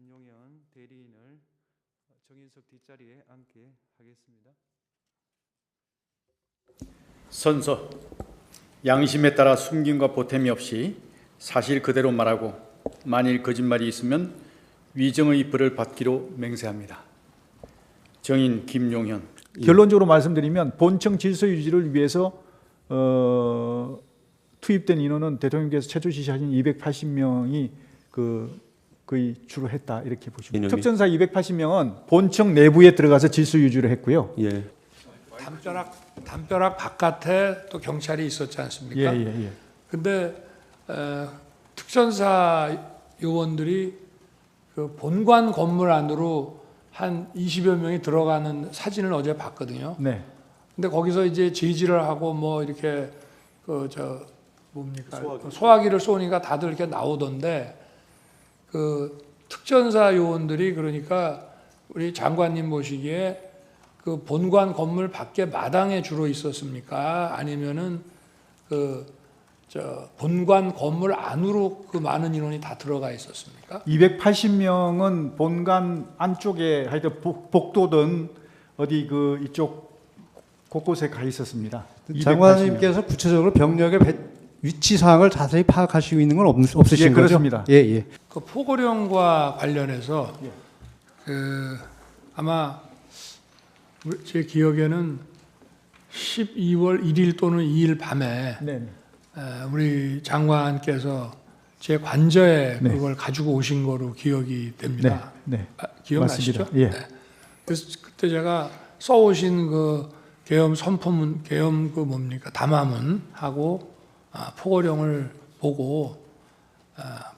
김용현 대리인을 정인석 뒷자리에 앉게 하겠습니다. 선서, 양심에 따라 숨김과 보탬이 없이 사실 그대로 말하고 만일 거짓말이 있으면 위정의 벌을 받기로 맹세합니다. 정인 김용현. 결론적으로 말씀드리면 본청 질서 유지를 위해서 투입된 인원은 대통령께서 최초 지시하신 280명이 거의 주로 했다 이렇게 보시면 됩니다. 특전사 280명은 본청 내부에 들어가서 질서 유지를 했고요. 예. 담벼락 바깥에 또 경찰이 있었지 않습니까? 예. 근데 특전사 요원들이 그 본관 건물 안으로 한 20여 명이 들어가는 사진을 어제 봤거든요. 네. 근데 거기서 이제 제지를 하고 뭐 이렇게 소화기를 쏘니까 다들 이렇게 나오던데 그 특전사 요원들이 그러니까 우리 장관님 보시기에 그 본관 건물 밖에 마당에 주로 있었습니까? 아니면은 본관 건물 안으로 그 많은 인원이 다 들어가 있었습니까? 280명은 본관 안쪽에 하여튼 복도든 어디 이쪽 곳곳에 가 있었습니다. 장관님께서 구체적으로 병력의 위치 사항을 자세히 파악하시고 있는 건 없으신 거죠? 그렇습니다. 예. 그 포고령과 관련해서 아마 제 기억에는 12월 1일 또는 2일 밤에 네. 우리 장관께서 제 관저에 네. 그걸 가지고 오신 거로 기억이 됩니다. 네. 기억나시죠? 맞습니다. 예. 네. 그래서 그때 제가 써오신 그 계엄 선포문, 계엄 담화문하고 포고령을 보고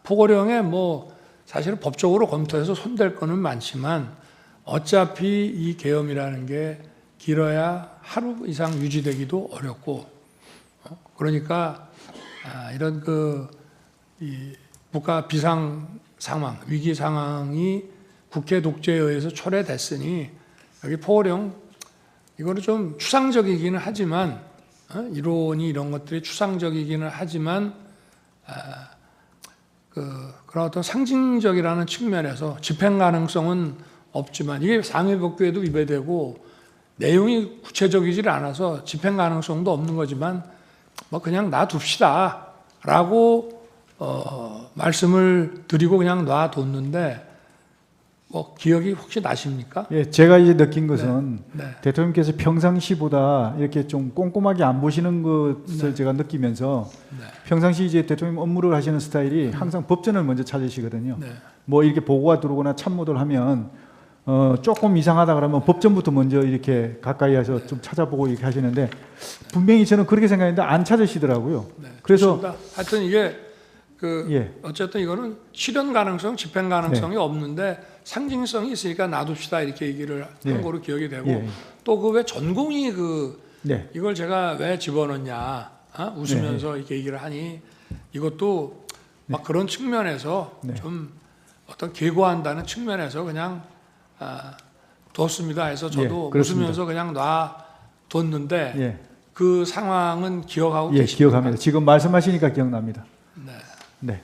포고령에 뭐 사실은 법적으로 검토해서 손댈 거는 많지만 어차피 이 계엄이라는 게 길어야 하루 이상 유지되기도 어렵고 그러니까 이런 이 국가 비상 상황, 위기 상황이 국회 독재에 의해서 초래됐으니 여기 포고령 이거는 좀 추상적이기는 하지만 이론이 이런 것들이 추상적이기는 하지만 그런 어떤 상징적이라는 측면에서 집행 가능성은 없지만 이게 상해법규에도 위배되고 내용이 구체적이질 않아서 집행 가능성도 없는 거지만 뭐 그냥 놔둡시다라고 말씀을 드리고 그냥 놔뒀는데 뭐 기억이 혹시 나십니까? 예, 제가 이제 느낀 것은 네. 대통령께서 평상시보다 이렇게 좀 꼼꼼하게 안 보시는 것을 제가 느끼면서 평상시 이제 대통령 업무를 하시는 스타일이 항상 법전을 먼저 찾으시거든요. 네. 뭐 이렇게 보고가 들어오거나 참모들 하면 조금 이상하다 그러면 법전부터 먼저 이렇게 가까이 해서 좀 찾아보고 이렇게 하시는데 분명히 저는 그렇게 생각했는데 안 찾으시더라고요. 그래서 하여튼 이게 예. 어쨌든 이거는 실현 가능성, 집행 가능성이 없는데 상징성이 있으니까 놔둡시다 이렇게 얘기를 한 거로 기억이 되고 또 그 왜 전공이 이걸 제가 왜 집어넣냐 웃으면서 이렇게 얘기를 하니 이것도 막 그런 측면에서 좀 어떤 계고한다는 측면에서 그냥 뒀습니다 해서 저도 웃으면서 그냥 놔뒀는데 그 상황은 기억하고 계십니까? 기억합니다. 지금 말씀하시니까 기억납니다. 네.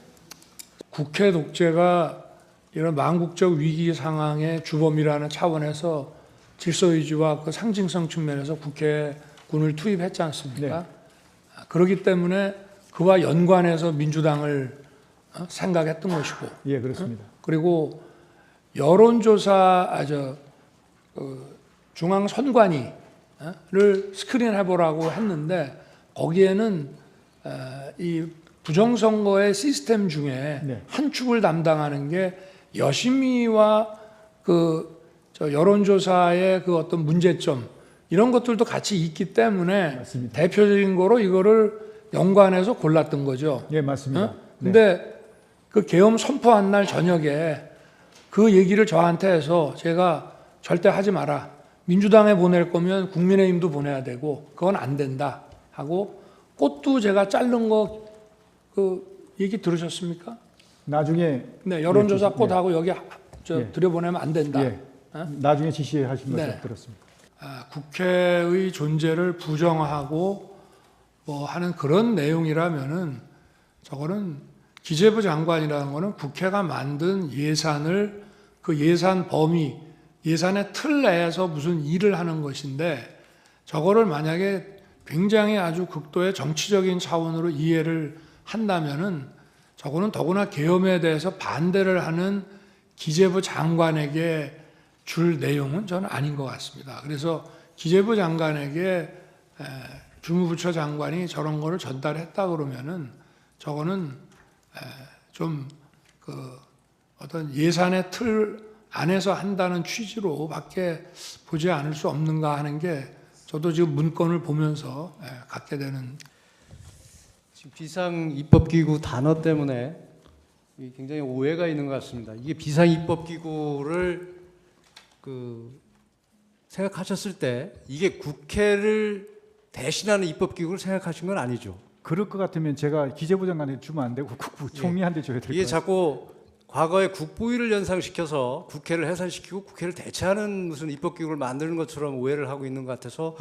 국회 독재가 이런 망국적 위기 상황의 주범이라는 차원에서 질서 유지와 그 상징성 측면에서 국회군을 투입했지 않습니까? 그렇기 때문에 그와 연관해서 민주당을 생각했던 것이고, 예, 그렇습니다. 그리고 여론조사 중앙 선관위를 스크린해보라고 했는데 거기에는 이 부정선거의 시스템 중에 한 축을 담당하는 게 여심위와 여론조사의 어떤 문제점 이런 것들도 같이 있기 때문에 맞습니다. 대표적인 거로 이거를 연관해서 골랐던 거죠. 예, 맞습니다. 근데 그 계엄 선포한 날 저녁에 그 얘기를 저한테 해서 제가 절대 하지 마라. 민주당에 보낼 거면 국민의힘도 보내야 되고 그건 안 된다 하고 꽃도 제가 자른 거 얘기 들으셨습니까? 나중에 여론조사 꽃하고 여기 들여보내면 안 된다. 나중에 지시하신 것을 들었습니다. 국회의 존재를 부정하고 뭐 하는 그런 내용이라면은 저거는 기재부 장관이라는 거는 국회가 만든 예산을 그 예산 범위, 예산의 틀 내에서 무슨 일을 하는 것인데 저거를 만약에 굉장히 아주 극도의 정치적인 차원으로 이해를 한다면은 저거는 더구나 계엄에 대해서 반대를 하는 기재부 장관에게 줄 내용은 저는 아닌 것 같습니다. 그래서 기재부 장관에게 주무부처 장관이 저런 거를 전달했다 그러면은 저거는 좀 그 어떤 예산의 틀 안에서 한다는 취지로밖에 보지 않을 수 없는가 하는 게 저도 지금 문건을 보면서 갖게 되는. 지금 비상입법기구 단어 때문에 굉장히 오해가 있는 것 같습니다. 이게 비상입법기구를 생각하셨을 때 이게 국회를 대신하는 입법기구를 생각하신 건 아니죠? 그럴 것 같으면 제가 기재부 장관에 주면 안 되고 총리한테 줘야 될 것 이게 같아요. 자꾸 과거에 국보위를 연상시켜서 국회를 해산시키고 국회를 대체하는 무슨 입법기구를 만드는 것처럼 오해를 하고 있는 것 같아서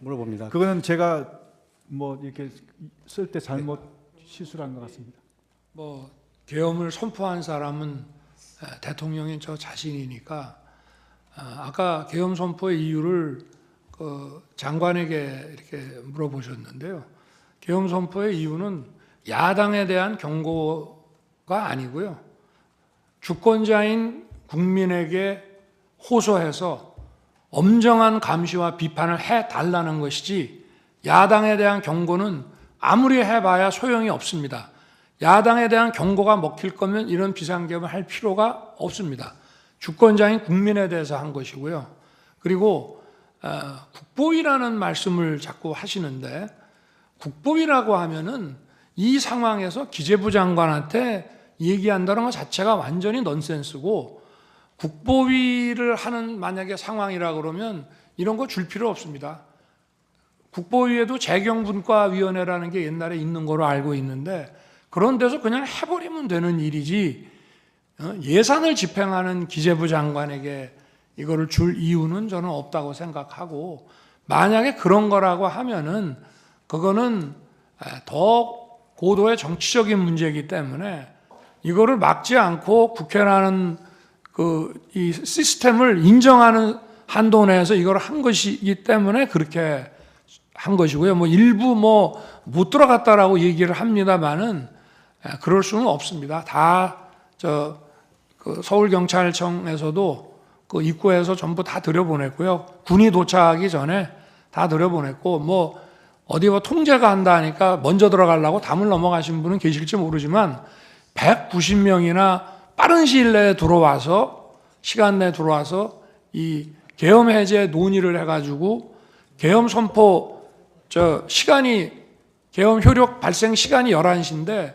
물어봅니다. 그거는 제가 뭐 이렇게 쓸 때 잘못 실수를 한 것 같습니다. 뭐 계엄을 선포한 사람은 대통령인 저 자신이니까 아까 계엄 선포의 이유를 그 장관에게 이렇게 물어보셨는데요. 계엄 선포의 이유는 야당에 대한 경고가 아니고요. 주권자인 국민에게 호소해서 엄정한 감시와 비판을 해달라는 것이지 야당에 대한 경고는 아무리 해봐야 소용이 없습니다. 야당에 대한 경고가 먹힐 거면 이런 비상계엄을 할 필요가 없습니다. 주권자인 국민에 대해서 한 것이고요. 그리고 국보위라는 말씀을 자꾸 하시는데 국보위라고 하면은 이 상황에서 기재부 장관한테 얘기한다는 것 자체가 완전히 넌센스고 국보위를 하는 만약에 상황이라 그러면 이런 거 줄 필요 없습니다. 국보위에도 재경분과위원회라는 게 옛날에 있는 거로 알고 있는데 그런 데서 그냥 해버리면 되는 일이지 예산을 집행하는 기재부 장관에게 이거를 줄 이유는 저는 없다고 생각하고 만약에 그런 거라고 하면은 그거는 더 고도의 정치적인 문제이기 때문에 이거를 막지 않고 국회라는 이 시스템을 인정하는 한도 내에서 이걸 한 것이기 때문에 그렇게 한 것이고요. 뭐 일부 못 들어갔다라고 얘기를 합니다만은 그럴 수는 없습니다. 다 서울경찰청에서도 그 입구에서 전부 다 들여보냈고요. 군이 도착하기 전에 다 들여보냈고 어디 통제가 한다 하니까 먼저 들어가려고 담을 넘어가신 분은 계실지 모르지만 190명이나 빠른 시일 내에 시간 내에 들어와서 이 계엄 해제 논의를 해가지고 계엄 선포 계엄 효력 발생 시간이 11시인데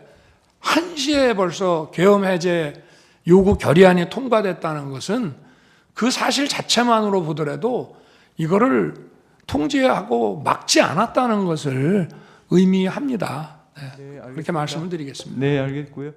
1시에 벌써 계엄 해제 요구 결의안이 통과됐다는 것은 그 사실 자체만으로 보더라도 이거를 통제하고 막지 않았다는 것을 의미합니다. 그렇게 말씀을 드리겠습니다. 네, 알겠고요.